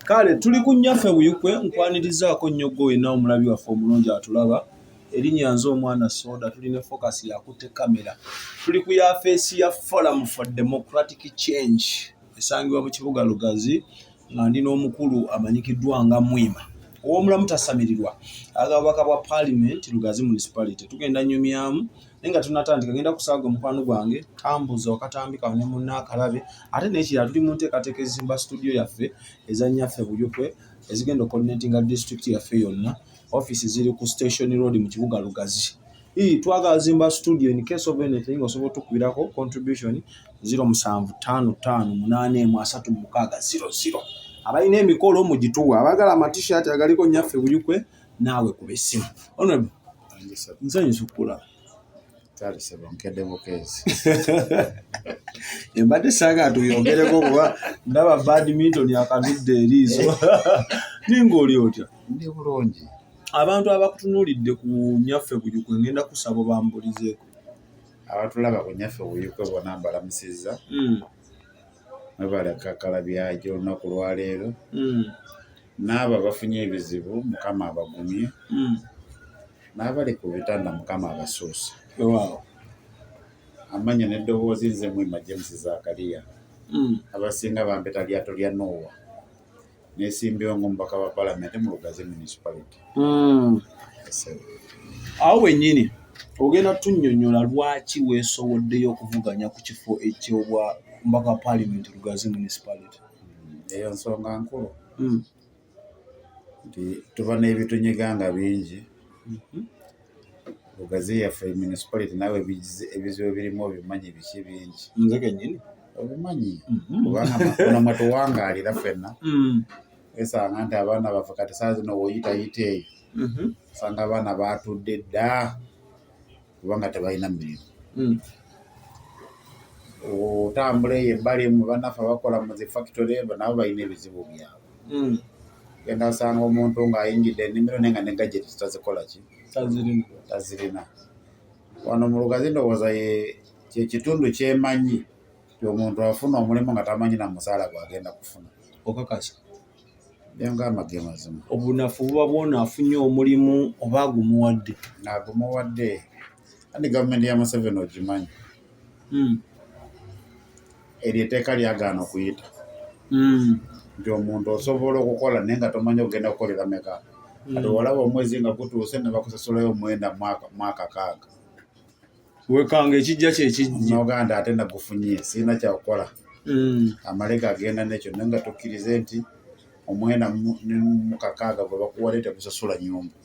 Kale tuli ku nnyaffe Buyukwe nkwanirizaako nnyo gwe na omulabi waffe omulungi atulaba erinnya nze omwana Soda tuli ne focus yakutte kamera tuli ku yafeesi ya Forum for Democratic Change esangibwa mu kibuga Lugazi nga ndi n'omukulu amanyikiddwa nga Mwima ow'omulamu tasamirirwa agabaka bwa Parliament Lugazi Municipality tugenda nyumyamu nenga tunatandika ngenda kusaaga omukwano gwange tambuza wakatambika ne munnakalabe ate n'ekirala tuli mu nteekateeka ezimba studio yaffe eza nnyaffe Buyukwe ezigenda coordinatinga district yaffe yonna office ziri ku Station Road mu kibuga Lugazi twagala zimba studio in case of anything osobola tukubirako contribution 0755813600 abalina emikolo mugituwa abagala amatishat agaliko nnyaffe Buyukwe naawe ku bessimu honorable nsanyusa okukulaba embadde saaga tuyogereko kuba ndaba badminton yakadudde eriiso ninga oli otya ndi bulungi abantu abakutunuulidde ku nnyaffe Buyukwe ngenda kusaba bambulizeeko abatulaba ku nnyaffe Buyukwe bona mbalamusizza mwebaleka kalabyajo olunaku lwaleero n'abo bafunye ebizibu Mukama abagumye n'abali ku bitanda Mukama abasuuse amanya n'eddoboozi nze Mwima James Zakaria abasinga bampeta lyato lya Nowa neesimbyewo ng'omubaka wa Parliament mu Lugazi Municipality. Awo wennyini ogenda tunnyonnyola lwaki weesowoddeyo okuvuganya ku kifo eky'obwa mubaka wa Parliament Lugazi Municipality. Eyo nsonga nkulu nti tuba n'ebitunyiganga bingi Lugazi yaffe municipality nawe ebizibu birimu obimanyi biki bingi nze kennyini obimanyi kubanga mwe tuwangaalira ffenna esanga nti abaana baffe kati saa zino woyitayita eyo osanga abaana baatudde dda kubanga tebalina mirimu otambula eyo ebbali mu bannaffe abakola mu zi factory nabo balina ebizibu byabwe genda osanga omuntu ng'ayingidde ennimiro naye nga ne gadget tazikola ki tazirina wano mu Lugazi ndowooza kyekitundu kyemanyi ti omuntu afuna omulimu nga tamanyi na musaala gwagenda kufuna okakasa byongamba ge mazima obunafu buba bwona afunye omulimu oba agumuwadde n'agumuwadde kandi gavumenti ya Museveni ogimanyi eryo etteeka lyagaana okuyita nti omuntu osobola okukola naye nga tomanyi okugenda kukolera meka kati olaba omwezi nga gutuuse ne bakusasulayo omwenda mwaka 6 wekanga ekijja kyekijja n'oganda ate nagufunye sirina kyakukola amalega agenda nekyo naye nga tukkirize nti omwenda mu 6 gwe bakuwadde tegusasula nyumba.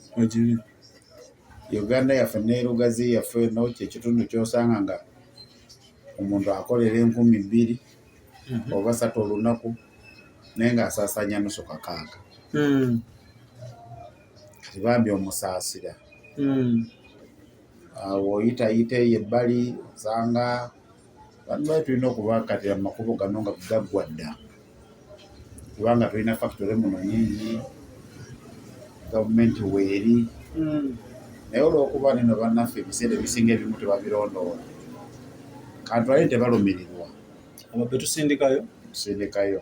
Uganda yaffe ne Lugazi yaffe no kyekitundu kyosanga nga omuntu akolera 2,000 oba 3 olunaku naye ng'asaasaanya nusu 6 kati bambi omusaasira awo oyitayita eyo ebbali osanga bantu tulina okuba kati amakubo gano nga gaggwa dda kubanga tulina factory muno nyingi gavumenti weeri naye olw'okuba nino bannaffe ebiseera ebisinga ebimu tebabirondoola kantu ali tebalumirirwa ababbe tusindikayo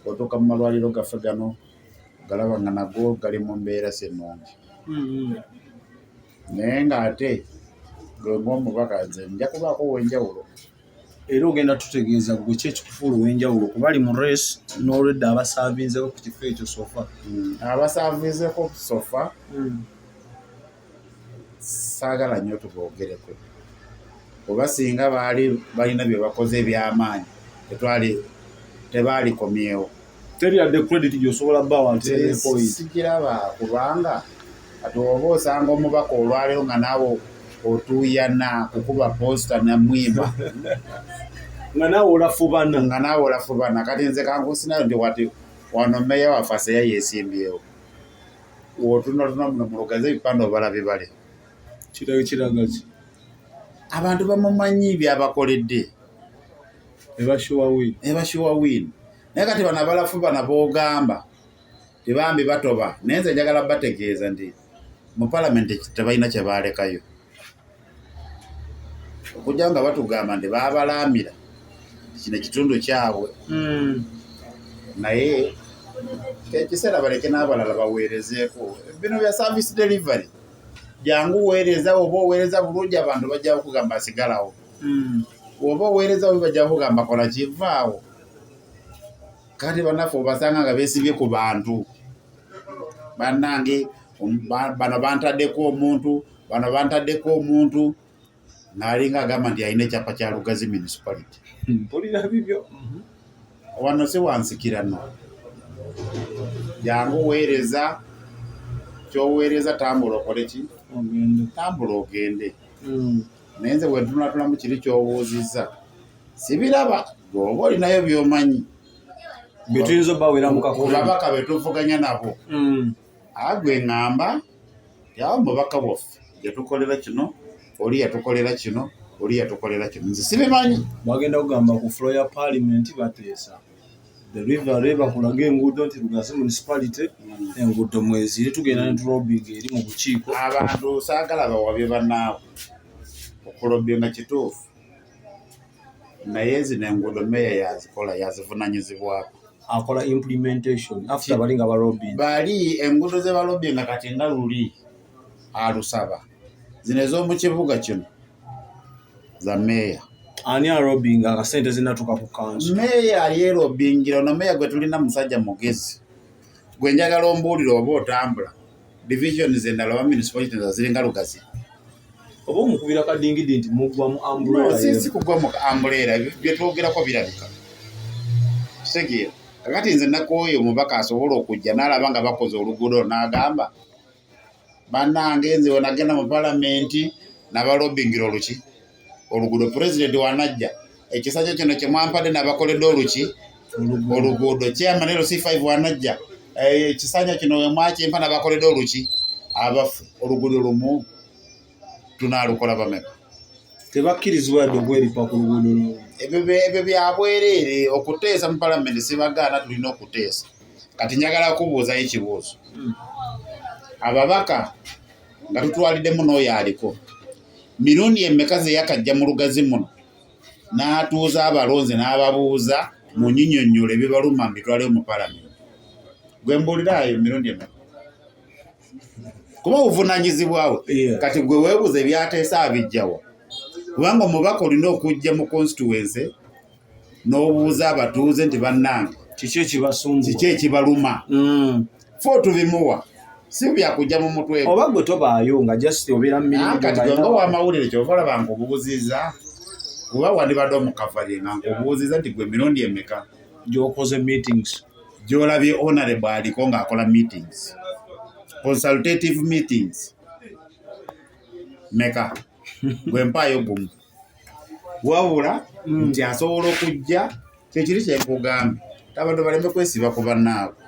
otuuka mu malwaliro gaffe gano galaba nga nago gali mu mbeera sennungi naye ng'ate gwe ng'omubaka nze nja kubaako ow'enjawulo era ogenda tutegeeza gwe ki ekikufuula ow'enjawulo kubali mu race n'olwedda abasaavinzeko ku kifo ekyo sofa abasaavinzeko sofa saagala nnyo tuboogereko oba singa balina bye bakoze eby'amaanyi tebaalikomyewo teriyadde credit gy'osobola bbawa sigiraba kubanga kati oba osanga omubaka olwaleero nga naawe otuuyana kukuba posta na Mwima nga naawe olafubana kati nze kankusinayo nti wati wano mmeeya waffe Aseya yeesimbyewo wotunatuna muno mu Lugazi ebipande obala bibale kiraga ki abantu bamumanyi byabakoledde ebashuwa win naye kati bano abalafubana boogamba tebambi batoba naye nze njagala bategeeza nti mu Parliament tebalina kye baalekayo okujja nga batugamba nti baabalaamira kino ekitundu kyabwe naye ekiseera baleke n'abalala baweerezeeko bino bya service delivery jangu weereza oba oweereza bulungi abantu bajja kugamba asigalawo oba oweereza oba bajja kugamba kola kivaawo kati bannaffe obasanga nga beesibye ku bantu bannange bano bantaddeko omuntu ng'alinga agamba nti alina ekyapa kya Lugazi municipality mpulira bibyo wano si wansikira no jangu weereza kyoweereza tambula okole ki tambula ogende naye nze bwe ntunatulamu kiri kyobuuzizza sibiraba gweoba olinayo by'omanyi byetuyinza obbawera babaka betuvuganya nabo agwe ŋŋamba yawo mubaka bwaffe yatukolera kino oli yatukolera kino oli yatukolera kino nze sibimanyi bagenda kugamba ku floor ya parliament bateesa the river bakulaga enguudo nti Lugazi municipality enguudo mwezire tugenda ne tulobinga eri mu bukiiko abantu saagala bawabye bannaabwe okulobinga kituufu naye zino enguudo meya yazikola yazivunanyizibwako akola implementation after bali nga balobinga bali enguudo ze balobinga kati nga luli alusaba zino ez'omu kibuga kino za meya ani alobinga akasente zinatuka ku kanso meya alyerobingira ono meya gwe tulina musajja mugezi gwe njagala ombuulira oba otambula divisions endala oba municipality ziringa Lugazi oba omukubira kadingidi nti mugwa mu umbrella si kugwa mu umbrella bye twogerako birabika kitegeera kakati nze nakooyo omubaka asobola okujja n'alaba nga bakoze oluguudo n'agamba bannange nze we nagenda mu palamenti nabalobingira oluki oluguudo pulezidenti wanajja ekisajja kino kyemwampadde nabakoledde oluki oluguudo chairman LC5 wanajja ekisanja kino wemwakimpa nabakoledde oluki abaffe oluguudo lumu tunaalukola bameka tebakkirizibwa yadde okweripa ku luguudo ebyo byabwereere okuteesa mu palamenti sibagaana tulina okuteesa kati njagala kubuuzayo ekibuuzo ababaka nga tutwaliddemu n'oyo aliko mirundi emmeka ze yakajja mu Lugazi muno n'atuuza abalonzi n'ababuuza mu nnyinnyonnyole ebibaluma mbitwaleyo mu palamenti gwe mbuulirayo mirundi emmeka kuba buvunanyizibwawe kati gwe weebuuza ebyateesa abijjawa kubanga omubaka olina okujja mu constituency n'obuuza abatuuze nti bannange kiki ekibaluma fe tubimuwa si byakujja mu mutwe oba gwe tobaayo nga just obeera kati nga wamawulire kyova olaba nkubuuziza kuba wandibadde omukavalie nga nkubuuziza nti gwe mirundi emmeka gy'okoze meetings gy'olabye honorable aliko ng'akola meetings consultative meetings meka gwe mpaayo gumu wabula nti asobola okujja kyekiri kyenkugambye abantu baleme kwesiba ku bannaabwe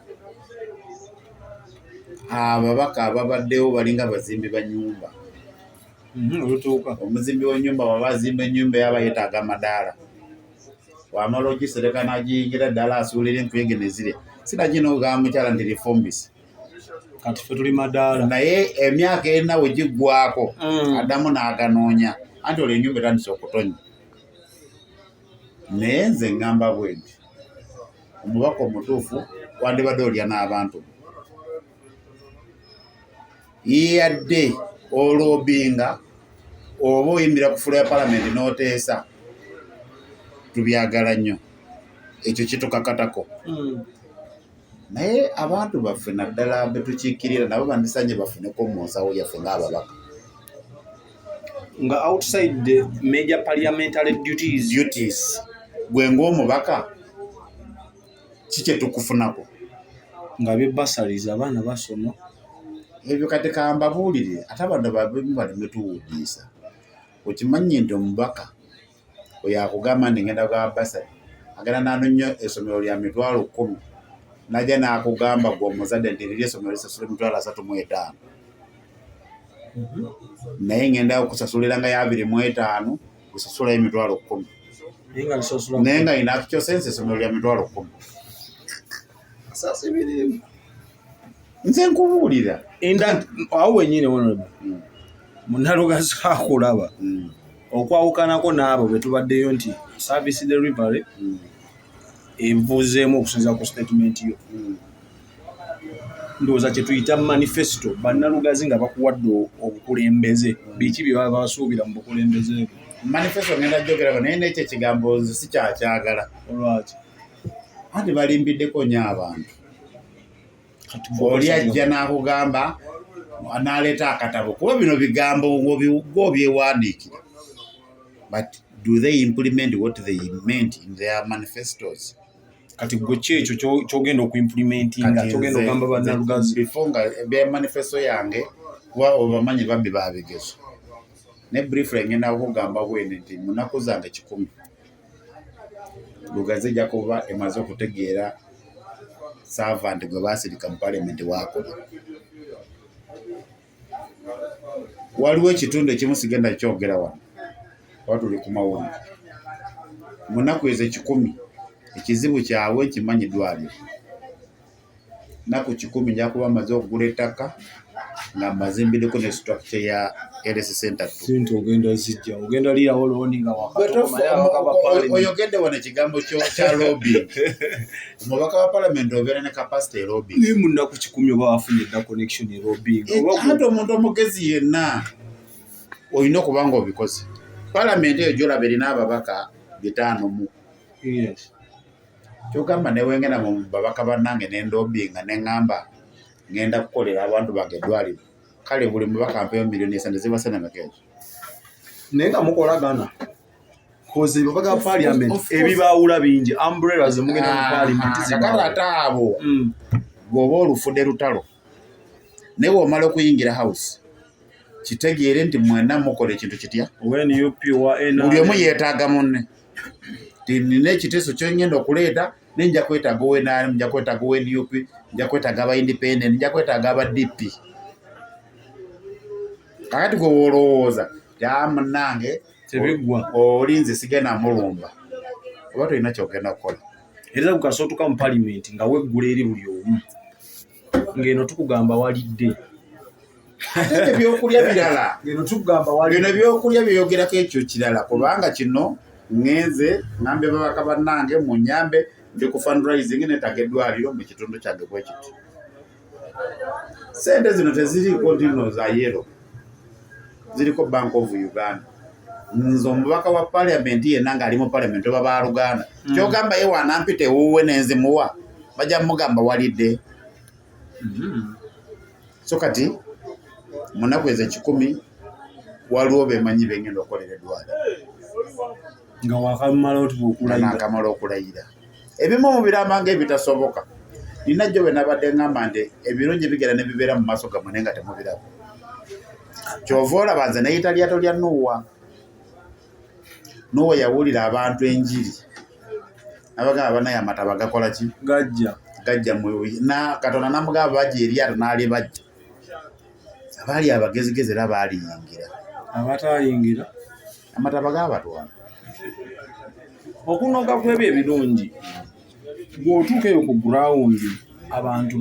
ababaka ababaddewo balinga bazimbi ba nnyumba omuzimbi w'ennyumba waba azimba ennyumba yaba yeetaaga amadaala wamala ogisereka n'agiyingira ddala asuulira enkuyege ne zirya sinagina ogamba mukyala nti reformbisi kati ffe tuli madaala naye emyaka erina we giggwako addamu n'aganoonya anti olwo ennyumba etandise okutonya naye nze ŋŋamba bwe nti omubaka omutuufu wandibadde olya n'abantu yadde olobinga oba oyimbira ku fulo ya palamenti n'oteesa tubyagala nnyo ekyo kitukakatako naye abantu baffe naddala betukiikirira nabo bandisanye bafuneko mu nsawo yaffe ng'ababaka nga outside the major parliamentary duties gwe ng'omubaka kikye tukufunako nga byebasaries abaana basoma ebyo kati kambabuulire ate abantu babimu baleme tuwudiisa okimanyi nti omubaka oyo akugamba nti ngenda gwa basari agenda n'anoonya essomero lya 10,000 najja n'akugamba gwe omuzadde nti liri essomero lisasula 35,000 naye ngenda okusasulira nga ya 25 kusasulayo 10,000 naye nga ina actual sense essomero lya 10,000 nze nkubuulira awo wenyini wono munalugazi akulaba okwawukanako n'abo betubaddeyo nti service delivery evuzeemu okusinziira ku statement yo ndowooza kye tuyita manifesto bannalugazi nga bakuwadde obukulembeze biki bye baba basuubira mu bukulembeze bwe manifesto ngenda jogerako naye nekyo ekigambo nze sikyakyagala olwaki anti balimbiddeko nnyo abantu oli ajja n'akugamba n'aleeta akatabo kuba bino bigambo ng'obyewandiikira but do they implement what they meant in their manifestos kati gwe kyekyo kyogenda okuimplementinga kyogenda okugamba bannalugazi before nga bya manifesto yange kuba obamanyi babbi babigezo ne briefly ngenda okugamba bwene nti mu nnaku zange 100 lugazi ejja kuba emaze okutegeera servant gwe baasirika mu parliament waakola waliwo ekitundu ekimu sigenda kyogera wano kuba tuli ku mawundi mu nnaku ezo 10 ekizibu kyabwe nkimanyi ddwaliro nnaku 10 nja kuba maze okugula ettaka nga mazimbiddeko ne structure ya LS Center 2 sente ogenda zijja ogenda liyawo looni nga oyogedde wano ekigambo kya lobbying omubaka wa parliament obeera ne capacity lobbying ni mu nnaku 10 oba wafunye dda connection e lobbying ate omuntu omugezi yenna olina okuba nga obikoze parliament eyo gyolaba erina ababaka 5 yes kyogamba newengenda mu babaka bannange nendobbinga neŋŋamba ngenda kukolera abantu bange eddwaliro kale buli mubaka mpeyo miliyoni 5 zibasana mekejo naye nga mukolagana koze babaka ba parliament ebibaawula bingi umbrella ze mugenda mu parliament zibakala ate abo bw'oba olufudde lutalo naye bw'omala okuyingira house kitegeere nti mwenna mukola ekintu kitya buli omu yeetaaga munne nina ekiteeso kyongenda okuleeta nenja kwetaaga owenani nja kwetaaga oweNUP nja kwetaaga aba independent nja kwetaaga aba DP kakati gwe wolowooza munange tebigwa olinze sigenda mulumba oba tolina kyogenda kukola era gukasootuka mu parliament nga weggula eri buli omu ng'eno tukugamba walidde ate ebyokulya birala ng'eno tukugamba walidde bino ebyokulya byogerako ekyo kirala kubanga kino ngenze ngambe babaka bannange mu nyambe ndi ku fundraising netaga eddwaliro mu kitundu kyange bwe kiti sente zino teziriko ndino za yero ziriko Bank of Uganda nze omubaka wa parliament yenna ng'ali mu parliament oba baaluganda kyogamba ye wanampite wuwe nenzimuwa bajja mugamba walidde so kati mu nnaku ezo 10 waliwo bemanyi bengenda okukolera eddwaliro nga wakamala okulayira ebimu mu biramba ng'ebitasoboka nina jjo bwe nabadde ngamba nti ebirungi bigera ne bibeera mu maaso gammwe naye nga temubiraba kyova olaba nze neyita lyato lya Nuwa yawulira abantu enjiri abagamba banaye amataba gakola ki gajja na Katonda namugamba bajja eryato n'ali bajja abaali abagezigezi era baaliyingira abatayingira amataba gabatwala okunoga kwebyo ebirungi bw'otuuka eyo ku ground abantu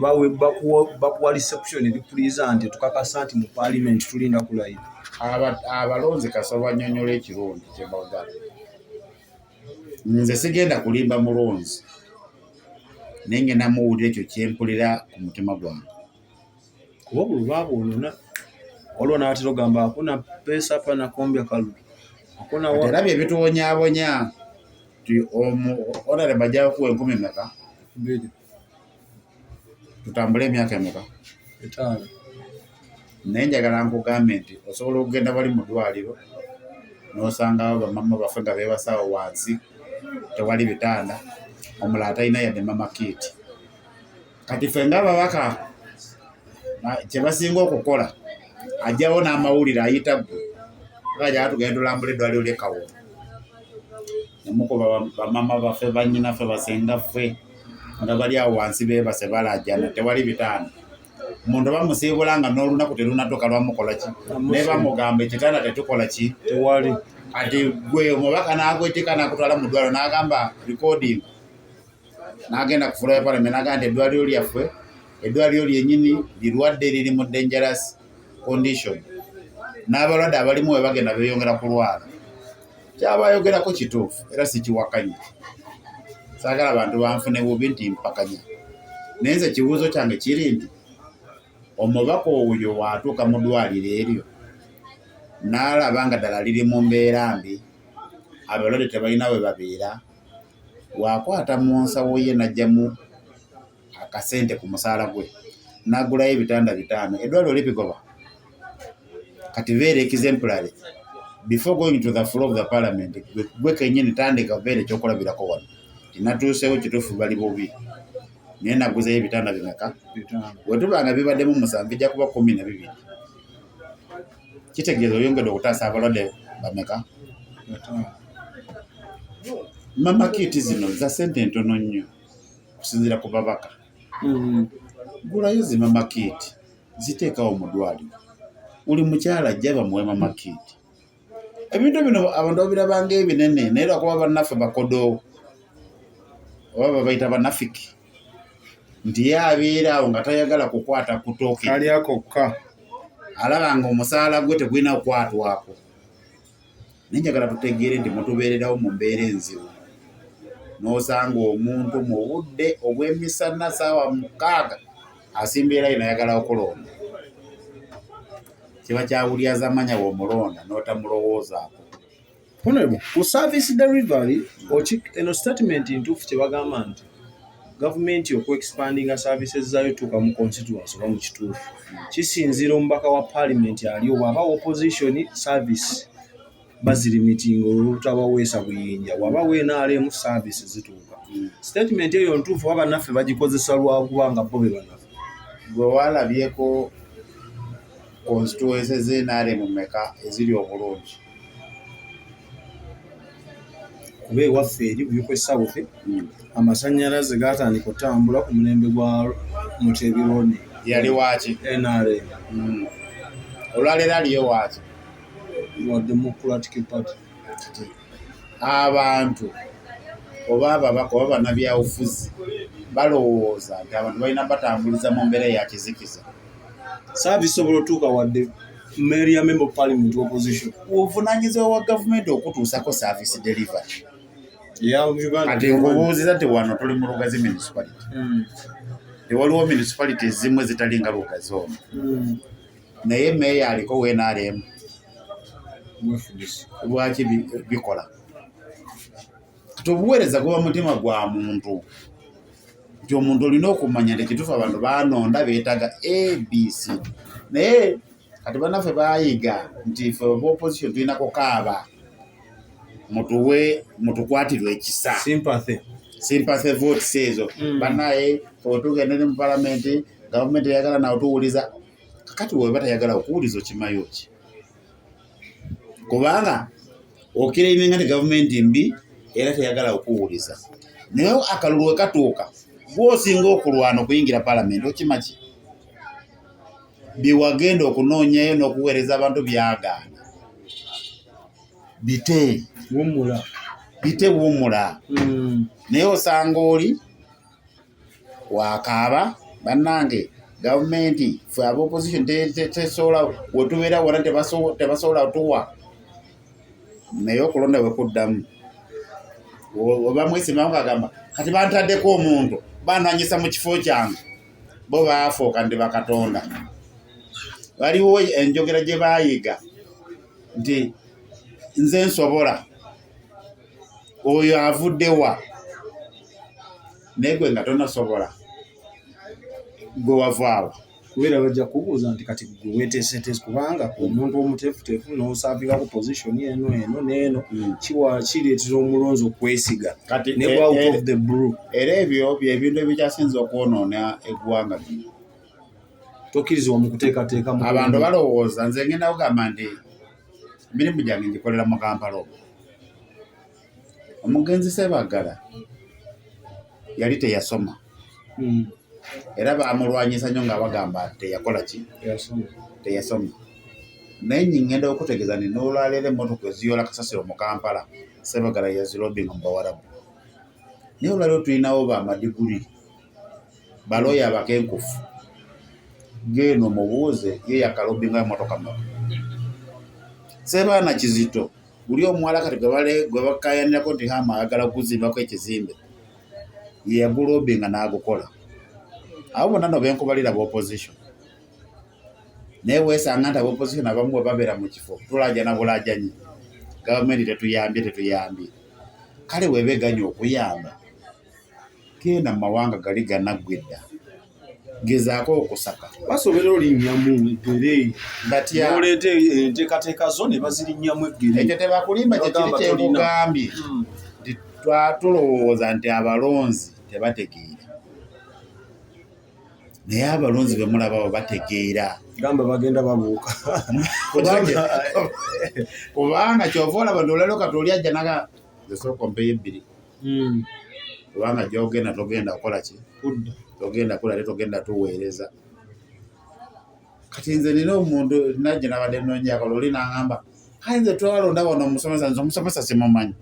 bakuwa reception eripuliza nti tukakasa nti mu parliament tulinda kulayira abalonzi kasoba nnyonnyola ekirungi kyebagala nze sigenda kulimba mulonzi naye ngenda muwulira ekyo kyempulira ku mutima gwange kuba buli lwabwonona waliwo n'abatera ogamba hakuna pesa hapa na kombi akalu terabye ebituwonyaabonya onale bajjayo kuwa 10 meka tutambule emyaka emeka 5 naye njagala nkugambe nti osobola okugenda bali mu ddwaliro n'osangawo bamama baffe nga beebasawo wansi tewali bitanda omulala atalina yadde mama kiti kati ffe ng'ababaka kye basinga okukola ajjawo n'amawulire ayita ggwe gajaa tugenda tulambula eddwaliro ly'Ekawo nemukuba bamama baffe bannyinaffe basengaffe nga bali awo wansi beebase balajjana tewali bitanda omuntu bamusiibula nga n'olunaku terunatuuka lwamukola ki naye bamugamba ekitanda tetukola ki tewali ati gwe omubaka n'agwetika n'akutwala mu ddwaliro n'agamba recording n'agenda ku floor ya parliament n'agamba nti eddwaliro lyaffe eddwaliro lyennyini lirwadde riri mu dangerous condition n'abalwadde abalimu we bagenda beeyongera kulwala kyabayogerako kituufu era sikiwakanya saagala abantu banfune bubi nti mpakanya naye nze ekibuuzo kyange kiri nti omubaka oyo waatuuka mu ddwaliro eryo n'alaba nga ddala liri mu mbeera mbi, abalwadde tebalina we babeera, waakwata mu nsawo ye n'ajjamu akasente ku musaala gwe n'agulayo ebitanda 5, eddwaliro libigoba. Kati beera exemplary before going to the floor of the parliament, gwe kennyini tandika beera ekyokulabirako wano tinatuuseewo kituufu bali bubi naye naguzeyo ebitanda bimeka. Wetubanga bibaddemu 7 bijja kuba 12. Kitegeeza oyongedde okutaasa abalwadde bameka. Mama kiti zino za ssente ntono nnyo okusinziira ku babaka. Gulayo zi mama kiti ziteekawo mu ddwaliro, buli mukyala ajja bamuwe mama kiti. Ebintu bino abantu babirabanga ebinene naye lwakuba bannaffe bakodo oba babayita bannafiki nti ye abeera awo nga tayagala kukwata kutooke ali akokka, alaba nga omusaala gwe tegulina kukwatwako. Naye njagala tutegeere nti mutubeererawo mu mbeera enzibu, n'osanga omuntu mu budde obw'emisana ssaawa 6 asimbeera ye nayagala okulonda. Kiba kyawulyaza amanya bw'omulonda n'otamulowoozaako. Honorable, ku service delivery eno statement ntuufu kye bagamba nti gavumenti okuexpandinga services zaayo tuuka mu constituency oba mu kituufu kisinziira omubaka wa parliament ali bw'aba opposition service bazirimitinga olw'obutabaweesa buyinja, bw'aba NRM service zituuka. Statement eyo ntuufu oba bannaffe bagikozesa lwakubanga bo be bannaffe. Gwe walabyeko constituency z'NRM mmeka eziri obulungi? Kuba ewaffe eri Buikwe South amasannyalaze gaatandika okutambula ku mulembe gwa Mutebi yali waaki NRM. Olwaleero aliyo waaki wa Democratic Party. Abantu oba ababaka oba bannabyabufuzi balowooza nti abantu balina batambuliza mu mbeera ya kizikiza. Service obola otuuka wadde Mayor Member of Parliament opposition. Obuvunaanyizibwa wa gavumenti okutuusako service delivery. Kati Uganda nkubuuziza nti wano tuli mu Lugazi municipality. Tewaliwo municipality ezimu ezitalinga Lugazi ono. Naye meeya aliko NRM. Lwaki bikola? Tubuweereza guba mutima gwa muntu nti omuntu olina okumanya nti ekituufu abantu banonda beetaaga ABC. Naye kati bannaffe baayiga nti ffe opposition tulina kukaaba mutukwatirwe ekisa sympathy votes ezo. Bannaye otugende ne mu palamenti gavumenti eyagala nawe tuwuliza. Kakati weba tayagala okuwuliza okimayo ki? Kubanga okiraiminga nti gavumenti mbi era teyagala okuwuliza. Naye akalulu we katuuka gw'osinga okulwana okuyingira palamenti okimaki? Biwagenda okunoonyayo n'okuweereza abantu byagaana. Bite buumula. Naye osanga oli wakaaba bannange gavumenti ffe aba opposition tesobola wetubeera wona tebasobola tuwa. Naye okulonda bwe kuddamu oba mwesimamu kagamba kati bantaddeko omuntu bananyisa mu kifo kyange bo baafuuka ndi bakatonda. Waliwo enjogera gye baayiga nti nze nsobola oyo avuddewa naye gwe nga tonasobola gwe wavaawa. kubeera bajja kubuuza nti kati gwe weeteeseteese kubanga omuntu omuteefuteefu n'osaabika ku position eno n'eno kireetera omulonzi okwesiga ne out of the blue. Era ebyo byebintu ebikyasinza okwonoona eggwanga lino. Tokkirizibwa mu kuteekateeka abantu balowooza nze ngenda kugamba nti emirimu gyange ngikolera mu Kampala. Omugenzi Ssebaggala yali teyasoma era baamulwanyisa nnyo nga bagamba teyakola ki? Teyasoma. Naye ngenda okutegeeza nti n'olwaleero emmotoka eziyoola kasasiro mu Kampala Ssebaggala yazirobinga mu Bawarabu. Naye olwaleero tulinawo bamadiguli balooya abakenkufu. Geno mubuuze ye yakalobinga emmotoka mu Ssebaana Kizito buli omuwala kati gwe bakayanirako nti hama ayagala kuzimbako ekizimbe ye yagulobinga n'agukola. Abo bonna no benkubalira ba opposition naye weesanga nti ab'opposition abamu bwe babeera mu kifo tulaja na bulajanyi gavumenti tetuyambye kale webeeganya okuyamba genda mu mawanga gali ganaggwedda gezaako okusaka basobera olinnyamu eggere batya oleeta enteekateeka zo ne bazirinnyamu eggere ekyo tebakulimba kyekiri kyekugambye nti tulowooza nti abalonzi tebategeera naye abalonzi bemulaba bo bategeera gamba bagenda babuuka kubanga kyova olaba ndolero kati oli ajja naga esooka mpeyo ebbiri kubanga gyogenda togenda kukola ki togenda kula te togenda tuweereza kati nze nina omuntu najja nabadde nonyakola oli n'aŋŋamba kale nze twalonda wano omusomesa nze omusomesa simumanyi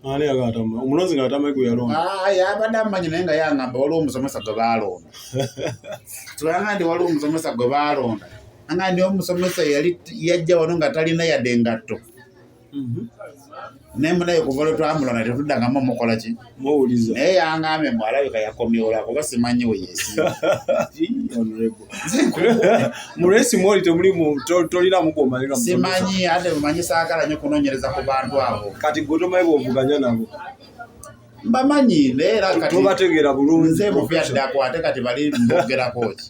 ani agatama omulonzi ng'atamanyi gwe yalonda yabadde amumanyi naye nga yaŋŋamba waliwo omusomesa gwe baalonda tuyanga ndi waliwo omusomesa gwe baalonda anga ndi omusomesa yajja wano nga talina yadde engatto naye munaye kuva lwe twamulonda tetuddangamu mukola ki muwuliza naye yangambe mwalabika yakomyola kuba simanyi we yeesiima mu lwesi mwoli temulimu tolinamu gw'omalira simanyi ate mumanyi saagala nnyo kunoonyereza ku bantu abo kati gwe tomanyi bw'ovuganya nabo mbamanyi naye era kati tobategeera bulungi nze mufyaddako ate kati bali mbogerako ki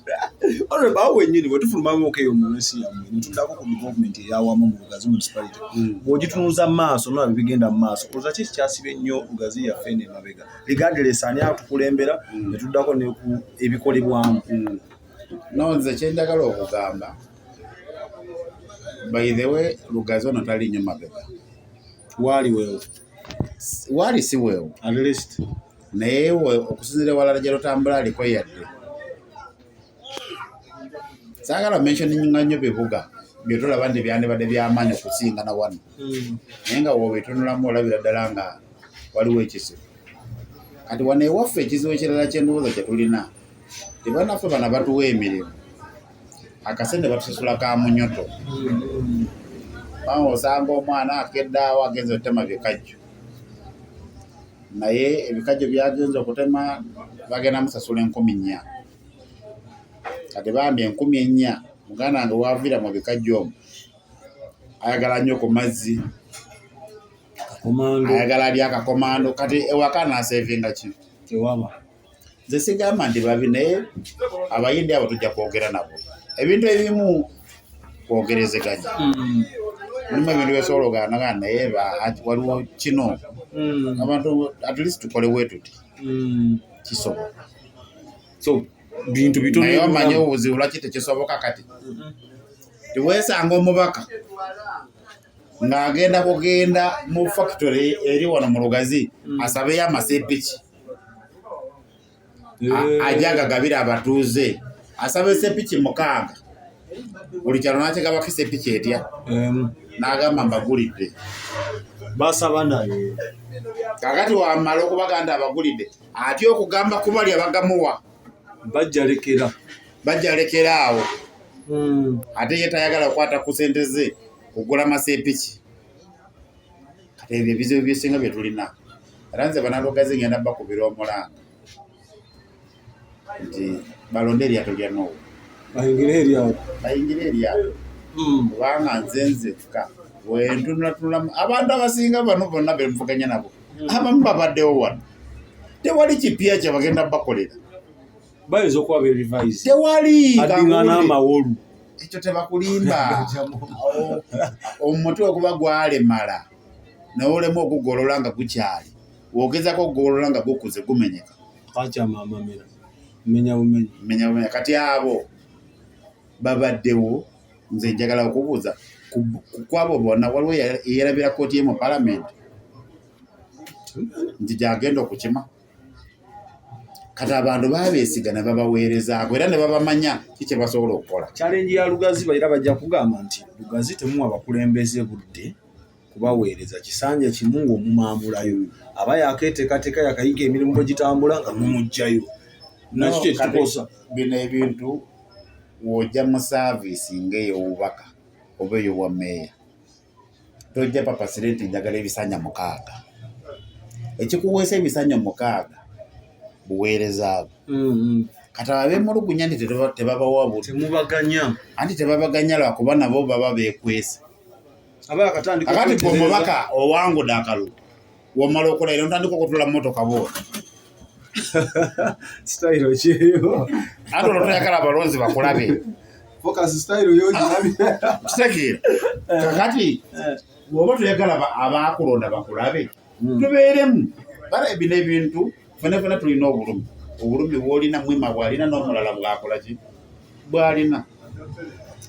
olwe bawo wennyini bwe tufulumamuko eyo mu lwesi yammwe netuddako ku gavumenti eyawamu mu Lugazi municipality bw'ogitunuuza mu maaso nolaba bigenda mu maaso kuza ki kyasibye ennyo Lugazi yaffe eno emabega regardless ani atukulembera netuddako ne ku ebikolebwamu no nze kyenjagala okugamba by the way Lugazi ono tali nnyo mabega waali weewo waali si weewo at least naye okusinzira ewalala gye lutambula aliko yadde saagala mentioninga nnyo bibuga byetulaba nti byandibadde byamaanyi okusinga na wano naye nga wobetunulamu olabira ddala nga waliwo ekisibo kati wano ewaffe ekizibu ekirala kyendowooza kyetulina tibannaffe bana batuwa emirimu akasente batusasula ka munyoto osanga omwana akedde awo agenze okutema bikajjo naye ebikajjo byagenze okutema bagenda musasula 4,000 kati bambi 4,000 muganda wange waviira mu bikajjo omwo ayagala nnyo ku mazzi ayagala ali akakomando kati ewaka naasevinga ki tewaba nze sigamba nti babi naye abayindi abo tujja kwogera nabo ebintu ebimu kwogerezeganya mulimu ebintu byesobola ogaanagana naye waliwo kino abantu at least tukole wetuti kisoboka so bintu bitono naye omanye obuzibu lwaki tekisoboka kati tiweesanga omubaka ng'agenda kugenda mu factory eri wano mu Lugazi asabeyo amasepiki ajja agagabire abatuuze asaba esepiki 6 buli kyalo nakigabako esepiki etya n'agamba mbagulidde basaba naye kakati wamala okubaga nti abagulidde atya okugamba kubali abagamuwa bajja lekera awo ate ye tayagala kukwata ku sente ze kugula masepiki kati ebyo ebizibu byesinga bye tulina era nze Banalugazi ngenda bakubira omulanga nti balonde eryato lya Noah bayingire eryato kubanga nze nzekka wentunulatunulamu abantu abasinga bano bonna bemuvuganya nabo abamu babaddewo wano tewali kipya kye bagenda bakolera bayinza okuba berevise tewali adingana amawolu ekyo tebakulimba omutwe okuba gwalemala naye olemu okugolola nga gukyali wogezako okugolola nga gukuze gumenyeka akyamamamera menya kati abo babaddewo nze njagala okubuuza kwabo bonna waliwo eyerabira kooti ye mu palamenti nti gyagenda okukima kati abantu babeesigana babaweerezaako era ne babamanya kikye basobola okukola challenge ya Lugazi era bajja kugamba nti Lugazi temuwa abakulembeze budde kubaweereza kisanja kimu ng'omumambulayo aba yakeeteekateeka yakayiga emirimu bwe gitambula nga mumugjayo nakyo kyekitukosa bino ebintu wojja mu saaviisi ng'ey'obubaka oba ey'obwa meeya tojja papa sirenti njagala ebisanya 6 ekikuweesa ebisanya 6 buweereza bwo kati abemulugunya nti tebabawabula temubaganya anti tebabaganya lwakuba nabo baba bekwese akati gwe omubaka owangude akalulu womala okola era ntandika okutula mmotoka boona style kyeyo ate olwo toyagala abalonzi bakulabe focus style yo kitegeera kakati bw'oba toyagala abaakulonda bakulabe tubeeremu bala ebino ebintu fenefene tulina obulumi bw'olina mwima bw'alina n'omulala bwakola ki bw'alina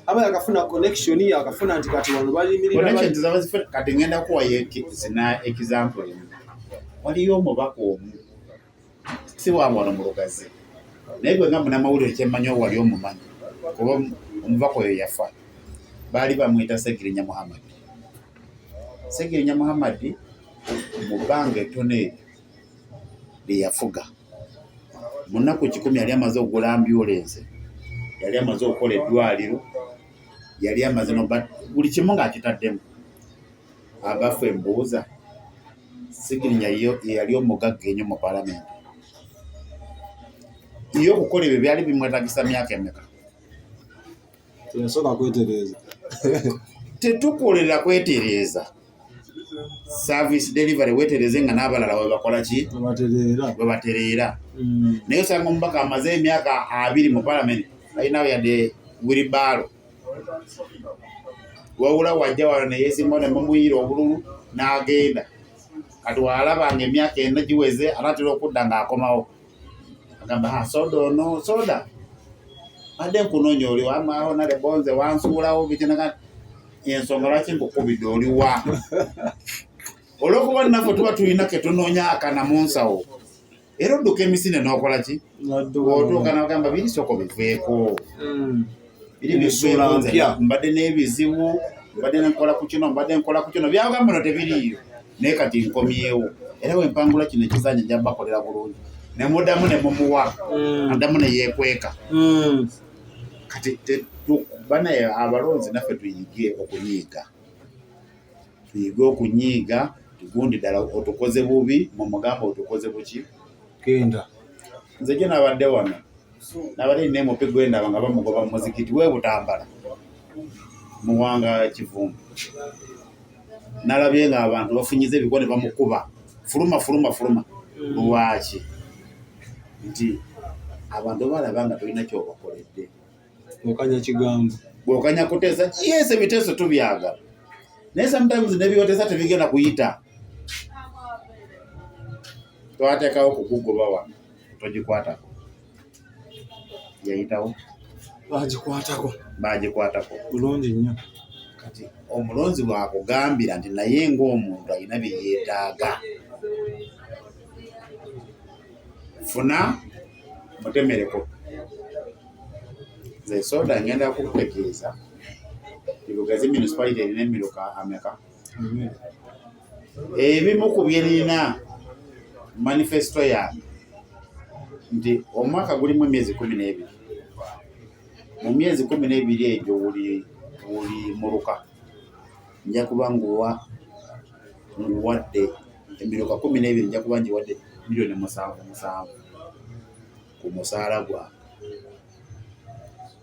aba yakafuna connection yakafuna nti kati wano balimirira kati ngenda kuwayo zina example emu waliyo omubaka omu si wamwana mu lugazi naye gwe nga munamawulire kyemmanyi wali omumanyi kuba omubaka oyo yafa baali bamwita Segirinya Muhammad. Segirinya Muhammad mu bbanga ettono eryo lye yafuga mu nnaku 10 yali amaze okugula ambulance, yali amaze okukola eddwaliro, yali amaze buli kimu ng'akitaddemu. Abafu embuuza Segirinya yali omugagga ennyo mu palamenti. Iyo okukola ebyo byali bimwetagisa myaka emeka? Yasooka kwetereeza. Tetukolera kwetereeza. Service delivery wetereze nga n'abalala we bakola ki? Bwe batereera. Naye osanga omubaka amaze emyaka 2 mu palamenti alinawo yadde wheelbarrow. Wawula wajja wano ne yeesimbawo ne mumuyiira obululu n'agenda. Kati walabanga emyaka 4 giweze anatera okudda ng'akomawo. Agamba soda ono soda. Adde nkunoonya oli wamaawo nale bonze wansuulawo bikinaka ensonga lwaki nkukubidde oli wa. Olw'okuba naffe tuba tulina ke tunoonya akana mu nsawo. Era odduka emisinde n'okola ki? Otuuka n'agamba biri soko biveeko. Biri biveeko mbadde n'ebizibu, mbadde nkola ku kino, byagamba no tebiriiyo. Naye kati nkomyewo. Era we mpangula kino ekizanya nja bakolera bulungi. Ne muddamu ne mumuwa. Addamu ne yeekweka. Kati banaye abalonzi naffe tuyige okunyiiga. Tuyige okunyiiga, tugundi ddala otukoze bubi, mu mugamba otukoze buki? Kenda. Nze gye nabadde wano. Nabadde nina emupi gwendaba nga bamugoba mu muzikiti we Butambala. Muwanga Kivumbi. Nalabye nga abantu bafunyize ebigwo ne bamukuba. Fuluma. Lwaki? Nti abantu balaba nga tulina ky'obakoledde. Okanya kigambo. Bw'okanya kuteesa, yes ebiteeso tubyagala. Naye sometimes nebyoteesa tebigenda kuyita. Twateekawo kukugoba wano, togikwatako. Yayitawo? Bagikwatako. Bulungi nnyo. Kati omulonzi bw'akugambira nti naye ng'omuntu alina bye yeetaaga. Funa mutemereko. Nze soda ngenda kukutegeeza. Lugazi municipality erina emiruka ameka? Ebimu ku byerina manifesto yange nti omwaka gulimu emyezi 12. Mu myezi 12 egyo buli muruka nja kuba nguwadde emiruka 12 nja kuba ngiwadde milioni 7 ku musaala gwange.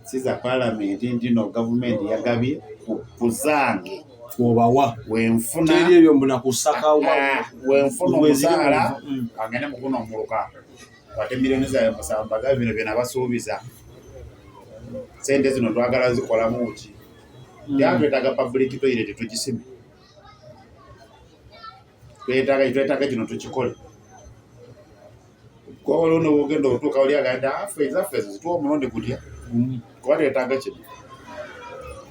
Siza palamenti ndino gavumenti yagabye kuzange obawa wenfuna teri ebyo mbona kusaka wenfuna omusaala agende mukuna omuluka wate milioni za 7 gavino bye nabasuubiza. Sente zino twagala zikolamu ki? Twetaaga public toilet tugisime. Twetaaga kino tukikole. Kwa olwo ogenda otuuka oli agenda affe zituwa omulundi gutya. Kuba twetaaga kino.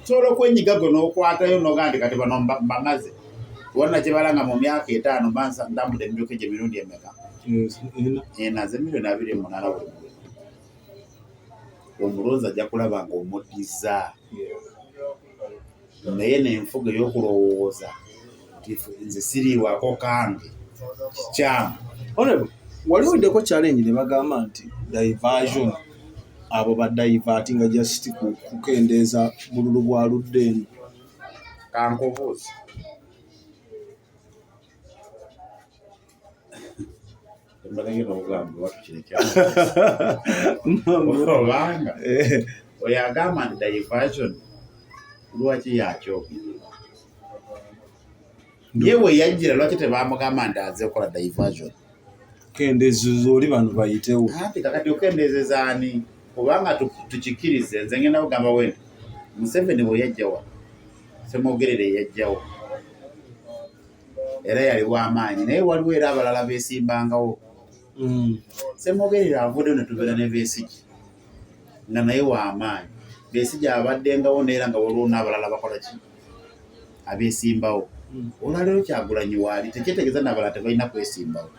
Sobola okwenyiga gwe n'okwatayo n'ogaa nti kati bano mbamaze. Wonna kye balanga mu myaka 5 ndambudde emiruka gye mirundi emeka? 4 ze milioni 28 buli mwezi. Omulonzi ajja kulaba ng'omuddiza. Naye n'enfuga ey'okulowooza nti nze siriiwako kange kikyamu. Wali oddeko challenge ne bagamba nti diversion. Abo badayivati nga just kukendeeza bululu bwa ludde eno. Kankubuuza. Mbalagiro okugamba watu kirekya obanga oyo agamba nti diversion lwaki yakyogera yewe yajjira lwaki tebamugamba nti aze okukola diversion kendeezo oli bano bayitewo anti kakati okendezeza ani kubanga tukikirize nze ngenda kugamba wenti Museveni bwe yajjawa Ssemwogerere yajjawo era yali w'amaanyi naye waliwo era abalala beesimbangawo Ssemwogerere avuddeyo ne tubeera ne Besigye nga naye w'amaanyi Besigye abaddengawo neera nga waliwo n'abalala bakola ki abeesimbawo olwaleero Kyagulanyi waali tekyetegeeza n'abalala tebalina kwesimbawo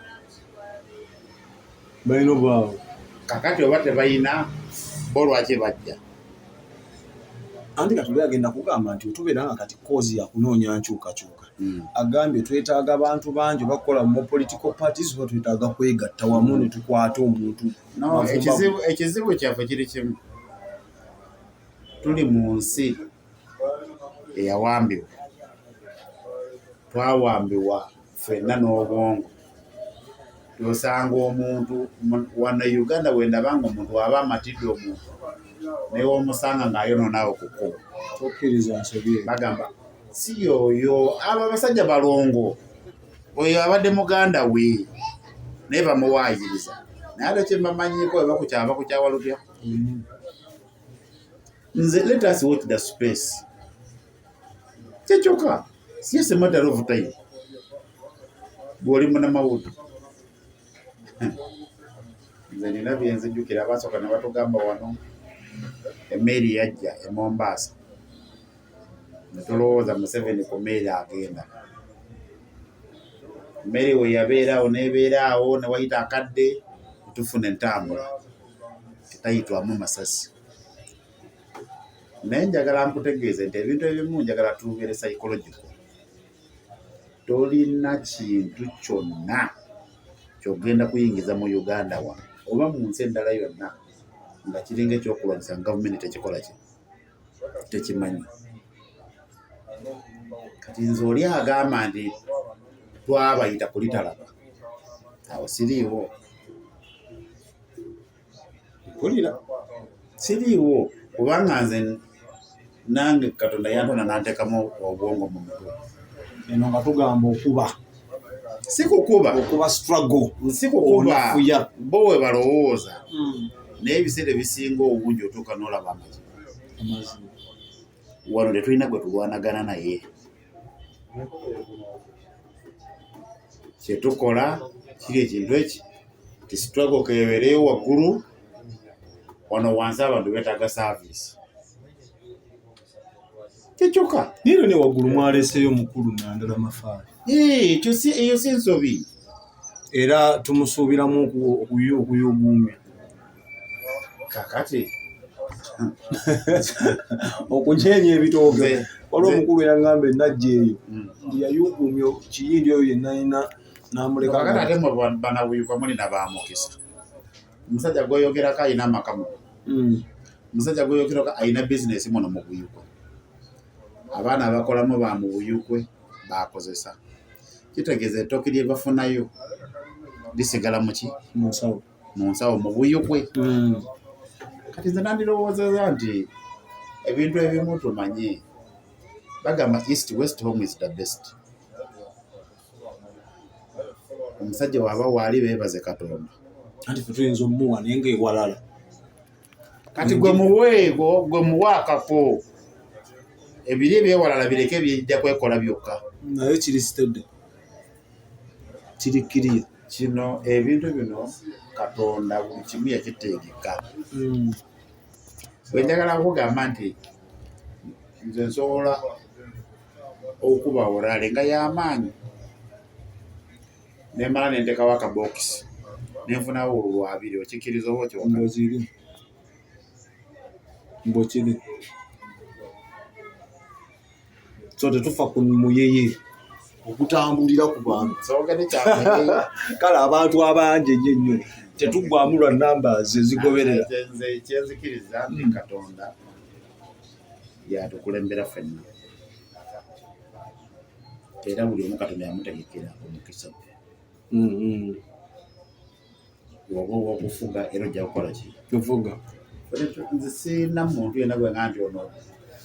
balina obwawo kakati oba tebalina bo lwaki bajja anti katuli agenda kugamba nti otubeera nga kati koozi yakunoonya nkyukakyuka agambye twetaaga abantu bangi bakola mu political parties oba twetaaga kwegatta wamu ne tukwata omuntu ekizibu kyaffe kiri kimu tuli mu nsi eyawambibwa twawambibwa ffenna n'obwongo tosanga omuntu wano Uganda bwendabanga omuntu waba amatidde omuntu naye omusanga ng'ayononaawo ku kkubo tokkiriza nsobi bagamba si yoyo abo abasajja balongo oyo abadde muganda we naye bamuwaayiriza naye ate kyembamanyiiko bakukyawa lutya nze let us watch the space kyekyoka si a matter of time bw'oli munnamawulire nze nina byenzijjukira abasooka ne batugamba wano emmeeri yajja e Mombasa ne tulowooza Museveni ku mmeeri agenda emmeeri we yabeeraawo n'ebeeraawo ne wayita akadde tufuna entambula tetayitwamu masasi naye njagala nkutegeeze nti ebintu ebimu njagala tubeere psychological tolina kintu kyonna kyogenda kuyingiza mu Uganda wano oba mu nsi endala yonna nga kiringa ekyokulwanyisa gavumenti tekikola ki tekimanyi kati nze oli agamba nti twabayita kulitalaba awo siriiwo mpulira siriiwo kubanga nze nange Katonda yantona n'anteekamu obwongo mu mutwe eno nga tugamba okuba si kukuba okuba struggle si kukuba bo we balowooza naye ebiseera ebisinga obungi otuuka n'olaba amazima wano tetulina gwe tulwanagana naye kyetukola kiri ekintu eki ti struggle kebeereyo waggulu wano wansi abantu beetaaga service kyekyoka niero ne waggulu mwaleeseyo mukulu Nandala Mafaali eyo si nsobi era tumusuubiramu okuyuguumya kakati okunyeenya ebitooke waliwo omukulu yaŋŋamba enajja eyo yayuguumya kiyindi oyo yenayina n'amuleka kakati ate mwe banabuyuka mulina bamukisa omusajja gweyogerako ayina amakamu omusajja gweyogerako ayina bizinesi muno mu buyukwe abaana abakolamu ba mu buyukwe bakozesa kitegeeza ettooke lye bafunayo lisigala muki mu nsawo mu buyukwe kati nze nandirowoozeza nti ebintu ebimu tumanye bagamba east west home is the best omusajja waaba waali beebaze Katonda anti fe tuyinza omuwa naye ngaewalala kati gwe muweego gwe muwaakako ebiri ebyewalala bireke bijja kwekola byokka naye kiri stede kiri kiriya kino ebintu bino Katonda buli kimu yakiteegeka bwe njagala kugamba nti nze nsobola okuba orale nga y'amaanyi nemala nentekawo akabokisi nenfunawo olwabiri okikiriza oba okyokiri mbokiri so tetufa ku muyeye okutambulira ku bantu kale abantu abangi ennyo tetuggwamu lwa numbers ezigoberera kyenzikiriza nti Katonda yatukulembera ffenna era buli omu Katonda yamutegekera omukisa oba owokufuga era ojja kukola ki tuvuga nze sirina muntu yenna gwe nga nti ono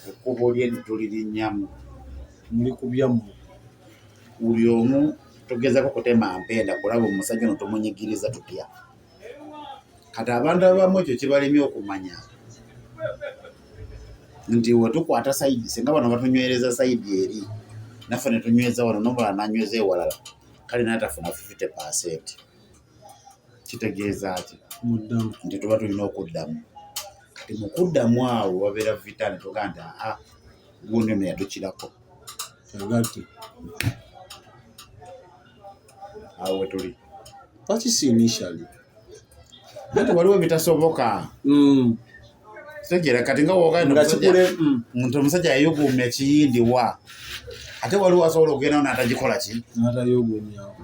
ekkubo lye tulirinnyamu muli kubyamu buli omu tugezako kutema mpenda kulaba omusajja ono tumunyigiriza tutya kati abantu abamu ekyo kibalemye okumanya nti wetukwata sayidi singa bano batunywereza sayidi eri naffe netunyweza wano nomulala nanyweza ewalala kale naye tafuna 50%. Kitegeeza ki muddamu nti tuba tulina okuddamu kati mu kuddamu awo wabeera vitani tugaa nti gundi ono yatukirako agati awo wetuli lwaki si initially ate waliwo ebitasoboka tegera kati nga nga kikule nti omusajja yayugumya kiyindiwa ate waliwo asobola okugenda n'atagikola ki n'atayogomyawo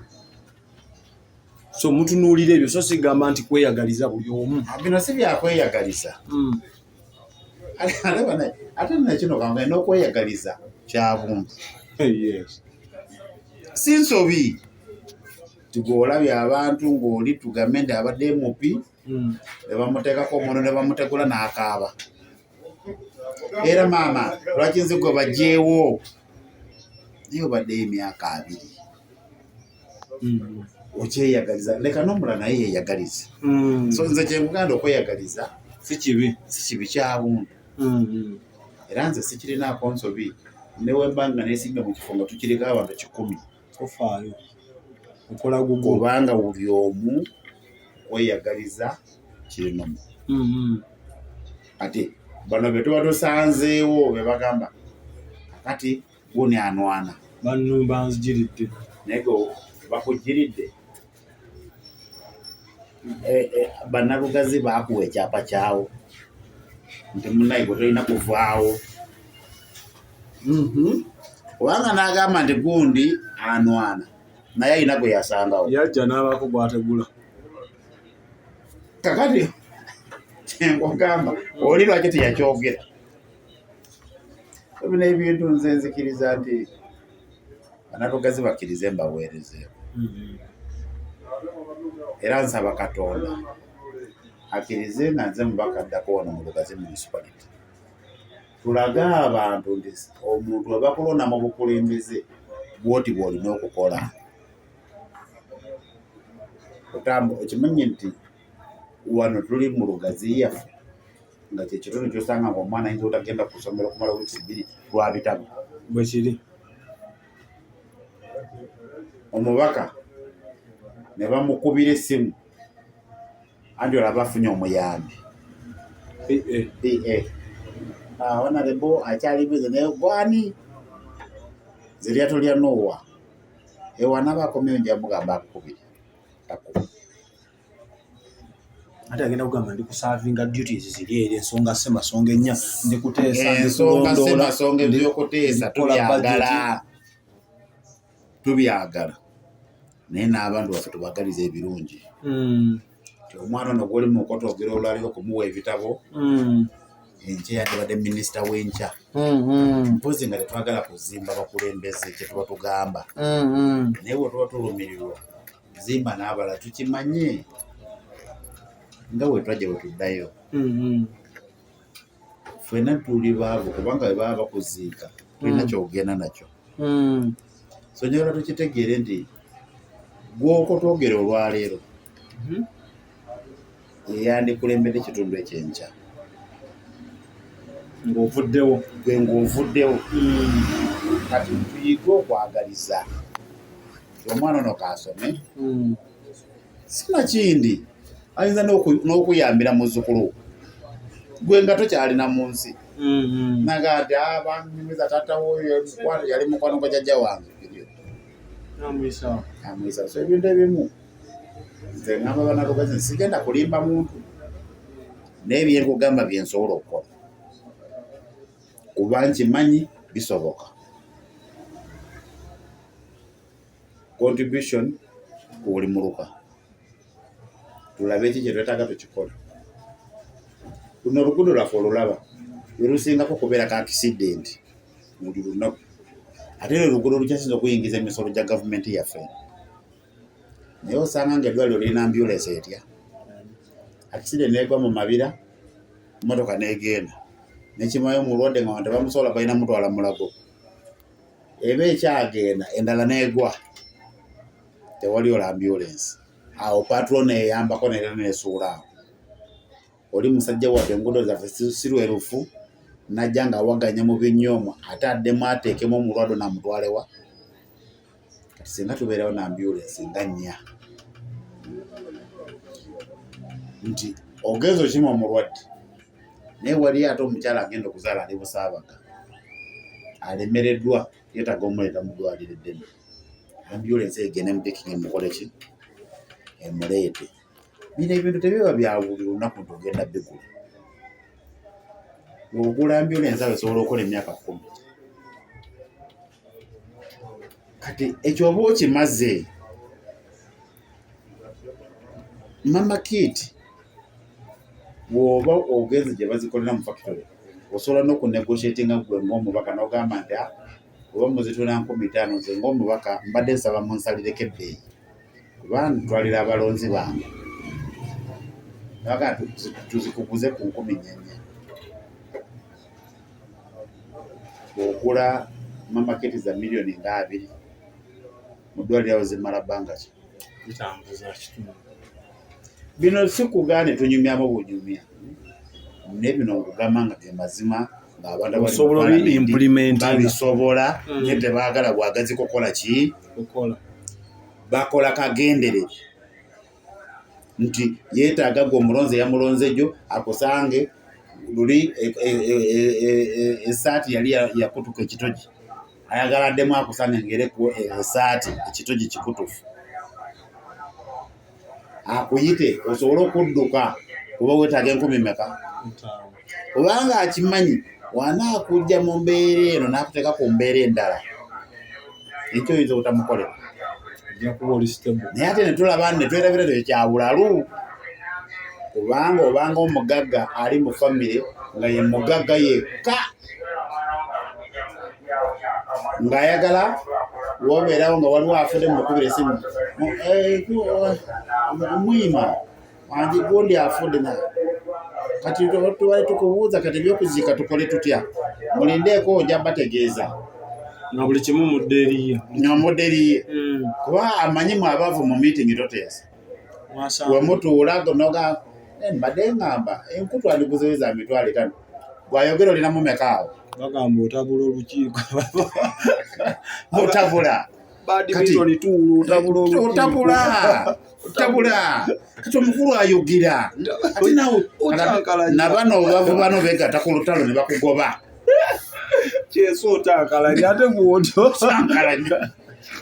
so mutunuulira ebyo so sigamba nti kweyagaliza buli omu bino si byakweyagaliza ate nakino kanga n'okweyagaliza kyabuntu yes si nsobi tigolabye abantu ng'oli tugambe nti abadde mupi ne bamuteekako omuno ne bamutegula n'akaaba era maama lwaki nzigwe bajjeewo naye obaddeyo emyaka 2 okyeyagaliza leka n'omulala naye yeeyagalize so nze kyenguganda okweyagaliza si kibi kyabuntu era nze sikirinaako nsobi newembanga nesimbe mu kifo nga tukiriko abantu 100 tofaayo okola gugo kubanga buli omu kweyagaliza kirinomu ati bano be tuba tusanzeewo be bagamba kati guni anwana bannumba nzigiridde naye ge bakugiridde bannalugazi baakuwa ekyapa kyawo nti munnaye gwe tolina kuvaawo kubanga n'agamba nti gundi anwana naye alina gwe yasangawo yajja n'abaako gwategula kakati kyenkugamba oli lwaki teyakyogera ebino ebintu nze nzikiriza nti bannalugazi bakkirize mbaweerezeewo era nsaba Katonda akkirize nga nze mubakaddako wano mu Lugazi municipality tulage abantu nti omuntu we bakulonda mu bukulembeze bwoti bw'olina okukola okimanyi nti wano tuli mu Lugazi yaffe nga kyekitundu kyosanga nga omwana ayinza otagenda ku ssomero okumala wiiki 2 lwabitabu bwe kiri omubaka ne bamukubira essimu anti olaba afunye omuyambi honorable akyali bize naye gwani zirya tolya nowa ewana bakomyeyo njamugamba akukubire ate agenda kugamba ndi kusavinga duties ziri eri ensonga semasonga ennya ndi kuteesa ensonga semasonga ebyokuteesa tubyagala naye n'abantu baffe tubagaliza ebirungi ti omwana ono gwoli mukoto ogera olwaliro okumuwa ebitabo enkya yandibadde minisita w'enkya mpozi nga tetwagala kuzimba bakulembeze kyetuba tugamba naye bwe tuba tulumirirwa zimba n'abala tukimanye nga wetwajja wetuddayo ffenna tuli baavu kubanga bwe baba bakuziika tulina kyogenda nakyo so nyola tukitegeere nti gw'okotwogera olwaleero eyandikulembedde ekitundu ekyenkya ng'ovuddewo gwe ng'ovuddewo kati tuyige okwagaliza omwana ono kaasome sinakindi ayinza n'okuyambira muzzukulu gwe nga tokyalina mu nsi naga nti banyumiza taatawo yali mukwano gwa jjajja wange amwisa so ebintu ebimu nze ngamba bannalugazi nsigenda kulimba muntu naye byenkugamba byensobola okukola kuba nkimanyi bisoboka contribution ku buli muluka tulabe eki kyetwetaaga tukikola luno oluguudo lwaffe olulaba lwerusingako kubeerako akisidenti buli lunaku ate lwe luguudo lukyasinza okuyingiza emisolo gya gavumenti yaffe naye osanga nga eddwaliro lirina ambulensi etya accident negwa mu mabira motoka negenda nekimayo mulwadde nga wante bamusobola balina mutwala mulago eba ekyagenda endala negwa tewali ola ambulance awo patron eyambako nera nesuula oli musajja wadde enguudo zaffe sirwerufu najja nga awaganya mu binyoomwa ate addemu ateekemu omulwadde namutwalewa kati singa tubeerawo na ambulance nga nnya nti ogenza okima omulwadde naye wali ate omukyala agenda okuzaala ali Busaabaga alemereddwa yeetaga omuleeta mu ddwaliro eddene ambulance egende mutekinga emukole ki emuleete bino ebintu tebiba bya buli lunaku nti ogenda bigula bw'ogula ambulance awo esobola okukola emyaka 10 kati ekyo oba okimaze mama kit bw'oba ogenze gye bazikolera mu factory osobola n'okunegotiatinga gwe ng'omubaka n'ogamba nti oba muzitula 50 nze ng'omubaka mbadde nsaba munsalireko ebbeeyi kuba ntwalira abalonzi bange naga tuzikuguze ku 14 bw'ogula mama kit za miliyoni nga 2 mu ddwaliro awo zimala bbanga ki bitambuza kitundu bino sikugaane tunyumyamu bunyumya naye bino nkugamba nga ge mazima ng'abantu babisobola naye tebaagala bwagazi kukola ki bakola kagenderere nti yeetaaga gwe omulonzi eyamulonze jjo akusange luli esaati yali yakutuka ekitogi ayagala addemu akusange ngereku esaati ekitogi kikutufu akuyite osobole okudduka kuba weetaaga 10 meka kubanga akimanyi wanaakujja mu mbeera eno n'akuteeka ku mbeera endala ekyo oyinza obutamukolera naye ate netulaba netwerabira tekyabulalu kubanga obanga omugagga ali mu famire nga ye mugagga yekka ng'ayagala wobeerawo nga waliwo afudde mukubira esimu muyima wangi gundi afudde na kati tubale tukubuuza kati ebyokuziika tukole tutya mulindeeko ojja bategeeza nga buli kimu mudde eriye kuba amanyi mwabaavu mu meeting toteesa wemutuula noga mbadde ngamba enkutu andiguzeyo za 5,000 bw'ayogera olina mu mekaawo bagamba otabula olukiiko otabula otabula kati omukulu ayogera ate nawe nabano obavu bano beegatta ku lutalo ne bakugoba kyeso otankalanya ate bwotyo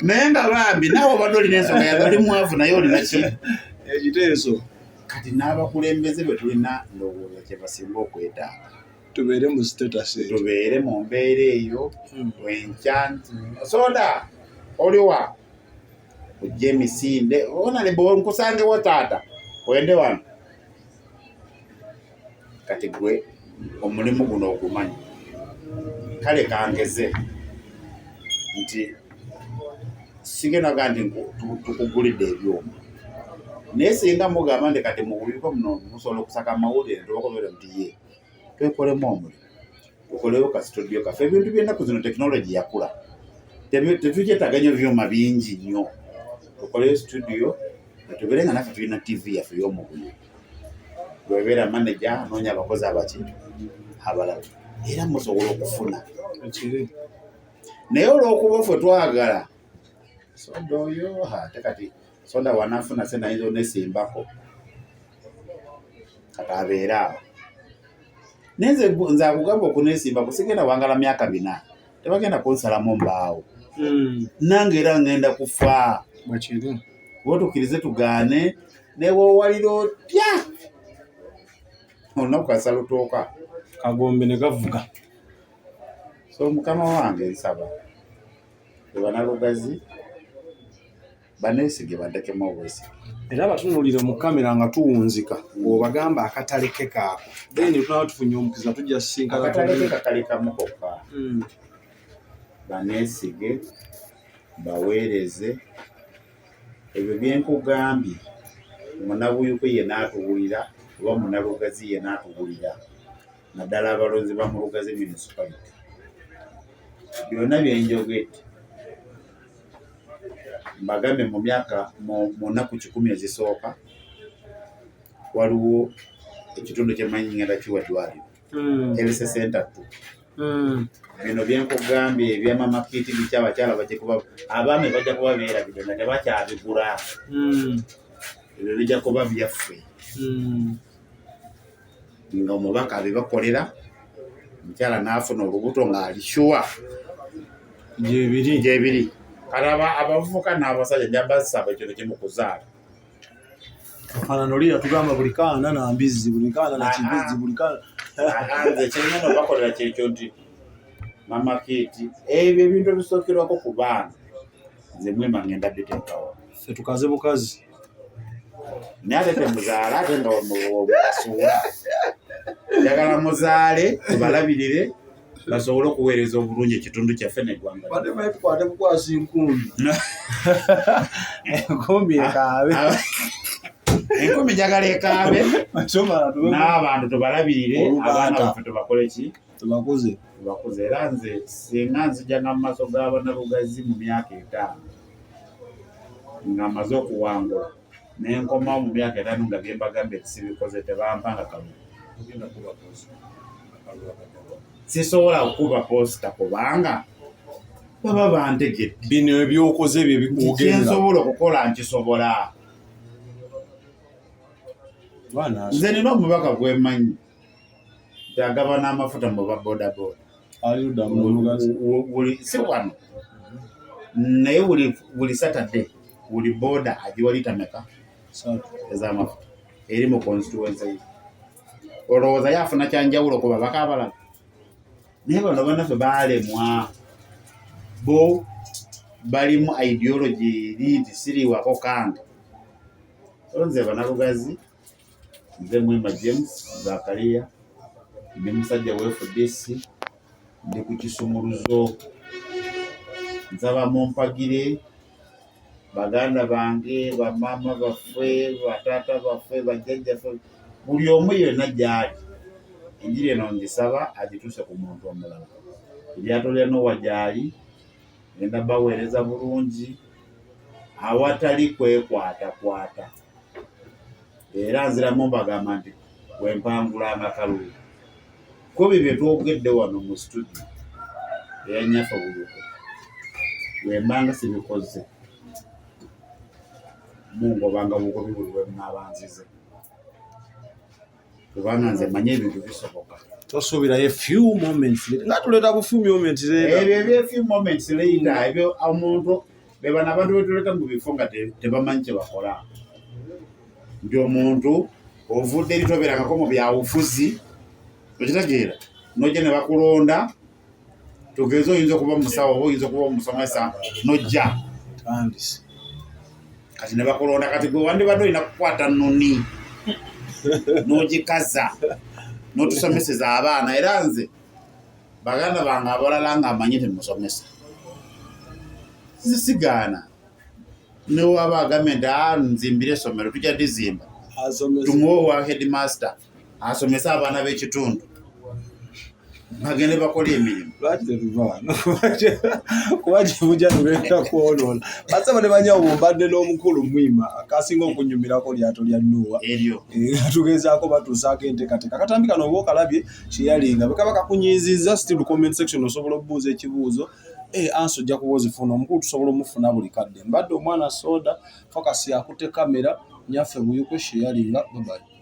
naye nga bambi naawe obadde olina ensonga yabe oli mwavu naye olina ki ekiteeso kati n'abakulembeze be tulina ndowooza kye basinga okwetaaga tubeere mu status tubeere mu mbeera eyo wenkyanti soda oliwa ojja emisinde ona ne bwe nkusangewo taata wende wano kati gwe omulimu guno ogumanyi kale kangeze nti sigenaga nti tukugulidde ebyuma naye singa mugamba nti kati mububiko muno musobola okusaka amawulire tubakobera nti ye twekolemu omulimu tukolewo ka studio kaffe ebintu by'ennaku zino tekinologi yakula tetukyetaganya byuma bingi nnyo tukoleyo studio tubeere nga naffe tulina tv yaffe y'omubuli bwebeera manager anoonya abakozi abaki abalala era musobola okufuna naye olw'okuba ffe twagala soda oyo ate kati soda wanafuna sente ayinza onesimbako kati abeere awo naye nze akugamba okunesimba kusigenda wangala myaka 4 tebagenda kunsalamu mbaawo nange era ngenda kufa otukirize tugaane newoowalira otya olunaku kasalutooka kagombe ne gavuga so mukama wange nsaba ebanalugazi baneesige baddekemu obwesige era batunuulire mu kamera nga tuwunzika ng'obagamba akataleke kaako then tunaba tufunye omukiza tujja sinkana akataleke kakali kamu kokka baneesige baweereze ebyo byenkugambye munabuyuko ye n'atuwulira oba Munalugazi ye n'atugulira naddala abalonzi ba Mulugazi municipality. Byonna byenjogedde mbagambe mu nnaku 10 ezisooka waliwo ekitundu ky'emanyi ngenda kiwadwaliro Health Center 2. Bino byenkugambye ebyamamakiti bikyabakyala bagikuba abaami bajja kuba beerabidde nga tebakyabigula. Ebyo bijja kuba byaffe nga omubaka abibakolera omukyala n'afuna olubuto ng'ali shuwa gyebiri. Kale abavubuka n'abasajja nja basaba ekintu kimu kuzaala. Kafaanano oli yatugamba buli kaana na mbizzi, buli kaana na kibizzi, buli kaana. Nze kirina nobakolera kyekyo nti mama Kiti ebyo ebintu ebisookerwako ku baana nze Mwema ngenda biteekawo. Ffe tukaze bukazi. Naye ate temuzaala ate nga mubasuula. Njagala muzaale tubalabirire basobole okuweereza obulungi ekitundu kyaffe n'eggwanga. Bade tukwate bukwasi enkumbi. Enkumbi ekaabe. Enkumbi njagala ekaabe. N'abantu tubalabirire abaana baffe tubakole ki? Tubakuze. Era nze singa nzijanga mu maaso g'Abanalugazi mu myaka 5 nga maze okuwangula n'enkomawo mu myaka 5 nga byembagambye sibikoze tebampanga kalulu. Sisobola okuba posita kubanga baba bantegedde. Bino ebyokoze bye bikugerera. Kyensobola okukola nkisobola. Nze nina omubaka gwemanyi nti agaba n'amafuta mu babodaboda. Si wano naye buli Saturday buli boda agiwa litameka ez'amafuta eri mu constituency. Olowooza yafuna kyanjawulo ku babaka abalala? Naye bano bannaffe baalemwa bo balimu ideology eri nti siriwako kanga. Nze Banalugazi nze Mwema James Zakaria ndi musajja wa FDC ndi ku kisumuluzo. Nsaba mumpagire baganda bange bamama baffe bataata baffe bajjajjaffe buli omu yenna gy'ali enjiri eno ngisaba agituuse ku muntu omulala. Eryato lya Noah gy'ali ngenda baweereza bulungi awatali kwekwatakwata. Era nziramu mbagamba nti wempangulanga kalulu kubi bye twogedde wano mu studio eyanyaffe buluko wembanga sibikoze mungobanga bukobi buli bwemunaabanzize kubanga nze manye ebintu bisoboka. Tosuubirayo few moments nga tuleeta bu few moments later. Ebyo few moments later ebyo omuntu bebana abantu betuleka mu bifo nga tebamanyi kye bakola. Nti omuntu ovudde eritoberangako mu byawufuzi okitegeera nojja ne bakulonda tugeze oyinza okuba musawo oba oyinza okuba omusomesa nojja kati ne bakulonda kati gwe wandibadde olina kukwata nnoni n'ogikaza n'otusomeseza abaana. Era nze baganda bange abalala nga amanyi temusomesa zisigaana newaba agambe nti nzimbire essomero tujja dizimba tumuwe wa headmaster asomesa abaana b'ekitundu bagende bakola emirimu. Lwaki tetuvaaano kuba gyebujja tuleeta kwonoona basaba ne banyawo mbadde n'omukulu Mwima akasinga okunyumirako lyato lya Noah eryo tugezaako batuusaako enteekateeka katambi kano oba okalabye kyeyalinga bwe kaba kakunyiizizza still comment section osobola okubuuza ekibuuzo ansi ojja kuba ozifuna omukulu tusobola omufuna buli kadde. Mbadde omwana Soda Focus yakutte kamera nyaffe buyuko sheyalinga. Bye bye.